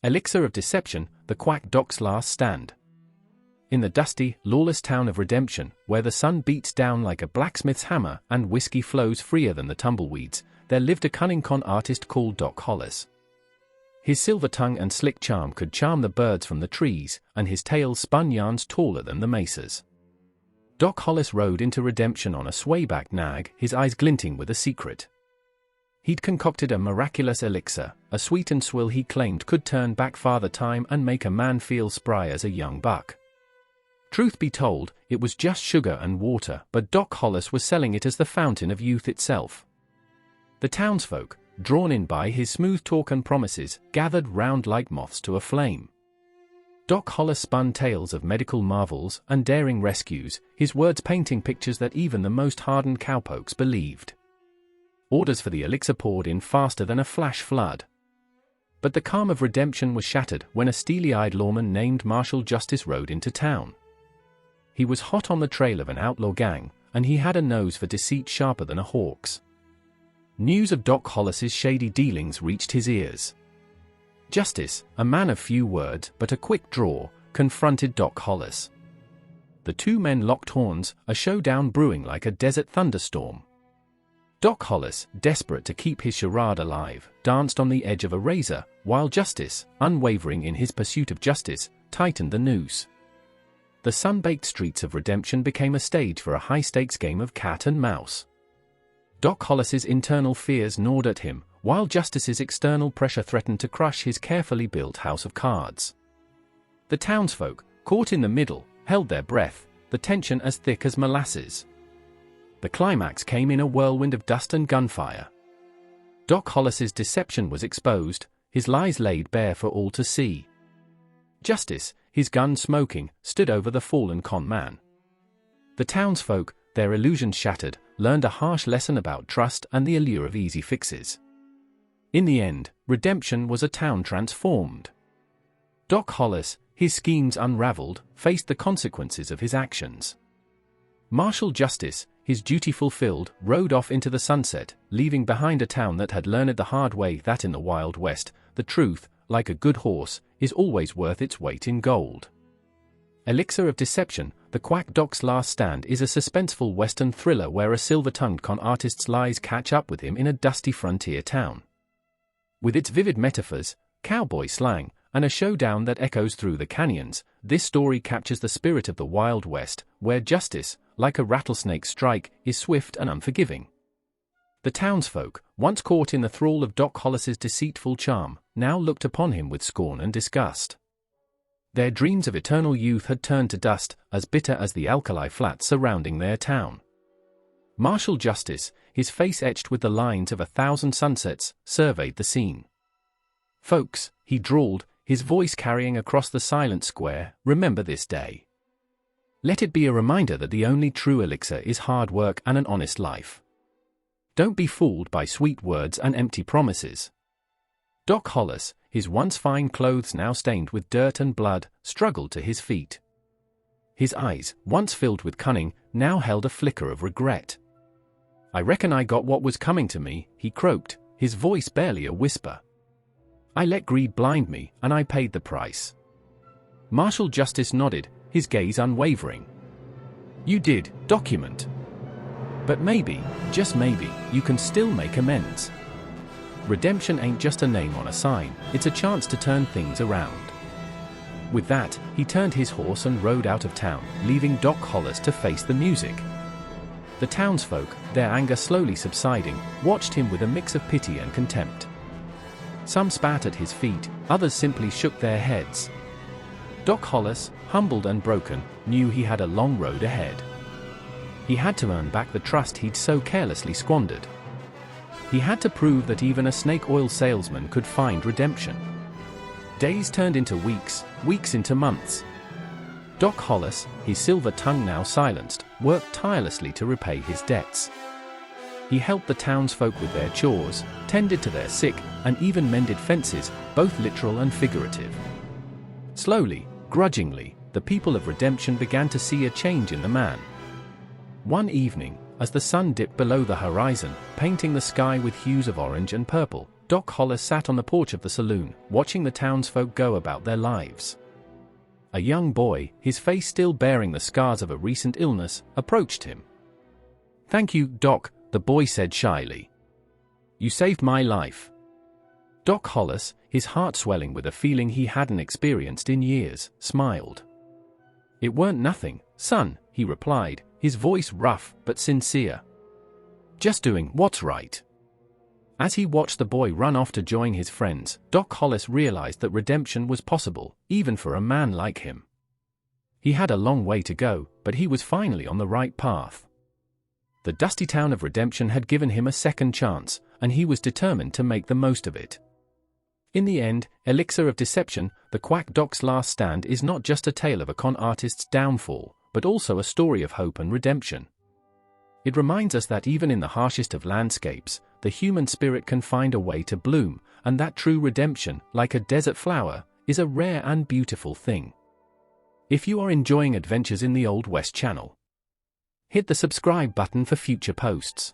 Elixir of Deception, the Quack Doc's Last Stand. In the dusty, lawless town of Redemption, where the sun beats down like a blacksmith's hammer and whiskey flows freer than the tumbleweeds, there lived a cunning con artist called Doc Hollis. His silver tongue and slick charm could charm the birds from the trees, and his tale spun yarns taller than the mesas. Doc Hollis rode into Redemption on a swayback nag, his eyes glinting with a secret. He'd concocted a miraculous elixir, a sweet and swill he claimed could turn back father time and make a man feel spry as a young buck. Truth be told, it was just sugar and water, but Doc Hollis was selling it as the fountain of youth itself. The townsfolk, drawn in by his smooth talk and promises, gathered round like moths to a flame. Doc Hollis spun tales of medical marvels and daring rescues, his words painting pictures that even the most hardened cowpokes believed. Orders for the elixir poured in faster than a flash flood. But the calm of Redemption was shattered when a steely-eyed lawman named Marshal Justice rode into town. He was hot on the trail of an outlaw gang, and he had a nose for deceit sharper than a hawk's. News of Doc Hollis's shady dealings reached his ears. Justice, a man of few words but a quick draw, confronted Doc Hollis. The two men locked horns, a showdown brewing like a desert thunderstorm. Doc Hollis, desperate to keep his charade alive, danced on the edge of a razor, while Justice, unwavering in his pursuit of justice, tightened the noose. The sun-baked streets of Redemption became a stage for a high-stakes game of cat and mouse. Doc Hollis's internal fears gnawed at him, while Justice's external pressure threatened to crush his carefully built house of cards. The townsfolk, caught in the middle, held their breath, the tension as thick as molasses. The climax came in a whirlwind of dust and gunfire. Doc Hollis's deception was exposed, his lies laid bare for all to see. Justice, his gun smoking, stood over the fallen con man. The townsfolk, their illusions shattered, learned a harsh lesson about trust and the allure of easy fixes. In the end, Redemption was a town transformed. Doc Hollis, his schemes unraveled, faced the consequences of his actions. Marshal Justice, his duty fulfilled, rode off into the sunset, leaving behind a town that had learned the hard way that in the Wild West, the truth, like a good horse, is always worth its weight in gold. Elixir of Deception, the Quack Doc's Last Stand is a suspenseful western thriller where a silver-tongued con artist's lies catch up with him in a dusty frontier town. With its vivid metaphors, cowboy slang, and a showdown that echoes through the canyons, this story captures the spirit of the Wild West, where justice, like a rattlesnake strike, is swift and unforgiving. The townsfolk, once caught in the thrall of Doc Hollis's deceitful charm, now looked upon him with scorn and disgust. Their dreams of eternal youth had turned to dust, as bitter as the alkali flats surrounding their town. Marshal Justice, his face etched with the lines of 1,000 sunsets, surveyed the scene. "Folks," he drawled, his voice carrying across the silent square, "remember this day. Let it be a reminder that the only true elixir is hard work and an honest life. Don't be fooled by sweet words and empty promises." Doc Hollis, his once fine clothes now stained with dirt and blood, struggled to his feet. His eyes, once filled with cunning, now held a flicker of regret. "I reckon I got what was coming to me," he croaked, his voice barely a whisper. "I let greed blind me, and I paid the price." Marshal Justice nodded, his gaze unwavering. "You did, document. But maybe, just maybe, you can still make amends. Redemption ain't just a name on a sign, it's a chance to turn things around." With that, he turned his horse and rode out of town, leaving Doc Hollis to face the music. The townsfolk, their anger slowly subsiding, watched him with a mix of pity and contempt. Some spat at his feet, others simply shook their heads. Doc Hollis, humbled and broken, knew he had a long road ahead. He had to earn back the trust he'd so carelessly squandered. He had to prove that even a snake oil salesman could find redemption. Days turned into weeks, weeks into months. Doc Hollis, his silver tongue now silenced, worked tirelessly to repay his debts. He helped the townsfolk with their chores, tended to their sick, and even mended fences, both literal and figurative. Slowly, grudgingly, the people of Redemption began to see a change in the man. One evening, as the sun dipped below the horizon, painting the sky with hues of orange and purple, Doc Hollis sat on the porch of the saloon, watching the townsfolk go about their lives. A young boy, his face still bearing the scars of a recent illness, approached him. "Thank you, Doc," the boy said shyly. "You saved my life." Doc Hollis, his heart swelling with a feeling he hadn't experienced in years, smiled. "It weren't nothing, son," he replied, his voice rough but sincere. "Just doing what's right." As he watched the boy run off to join his friends, Doc Hollis realized that redemption was possible, even for a man like him. He had a long way to go, but he was finally on the right path. The dusty town of redemption had given him a second chance, and he was determined to make the most of it. In the end, Elixir of Deception, the Quack Doc's last stand is not just a tale of a con artist's downfall, but also a story of hope and redemption. It reminds us that even in the harshest of landscapes, the human spirit can find a way to bloom, and that true redemption, like a desert flower, is a rare and beautiful thing. If you are enjoying Adventures in the Old West channel, hit the subscribe button for future posts.